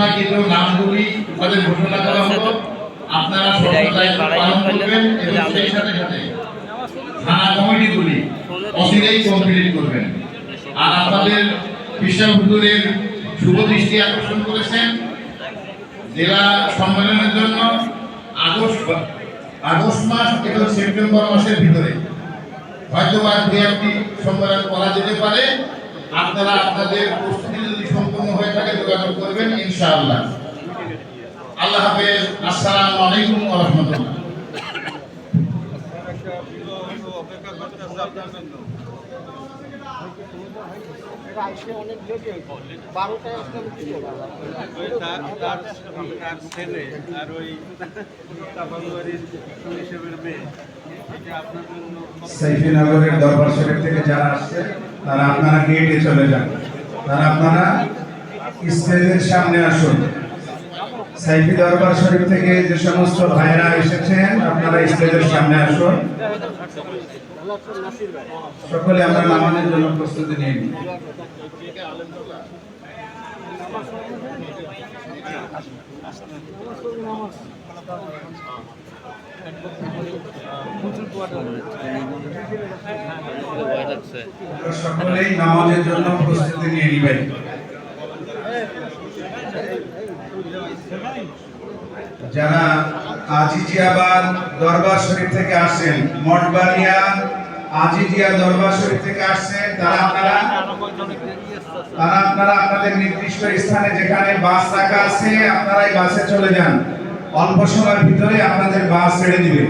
ঘোষণাকৃত নামগুলি তাদের ঘোষণা করা হলো। আপনারা পালন করবেন এবং সেই সাথে সাথে থানা কমিটিগুলি অচিরেই কমপ্লিট করবেন। আর আপনাদের বিশ্বাস হুজুরের শুভ দৃষ্টি আকর্ষণ করেছেন জেলা সম্মেলনের জন্য আগস্ট মাস এবং সেপ্টেম্বর মাসের ভিতরে হয়তো বা দু একটি সম্মেলন করা যেতে পারে। আপনারা আপনাদের প্রস্তুতি যদি সম্পূর্ণ হয়ে থাকে যোগাযোগ করবেন ইনশাআল্লাহ। আল্লাহ হাফেজ। আসসালামু আলাইকুম ওয়া রাহমাতুল্লাহ। সাইফিনগরের দরবার শরীফ থেকে যারা আসছে তারা আপনারা গেটে চলে যান, তারা আপনারা স্টেজের সামনে আসুন। সাইফি দরবার শরীফ থেকে যে সমস্ত ভাইরা এসেছেন আপনারা স্টেজের সামনে আসুন। সকলে আমরা নামাজের জন্য প্রস্তুতি নিয়ে নিই। সকলেই নামাজের জন্য প্রস্তুতি নিয়ে নিবেন। যারা আজিজিয়াবাদ দরবার শরীফ থেকে আসেন, মঠবাড়িয়া আজিজিয়া দরবার শরীফ থেকে আসছেন, তারা আপনারা আপনাদের নির্দিষ্ট স্থানে যেখানে বাস রাখা আছে আপনারা এই বাসে চলে যান। অল্প সময়ের ভিতরে আপনাদের বাস ছেড়ে দিবে।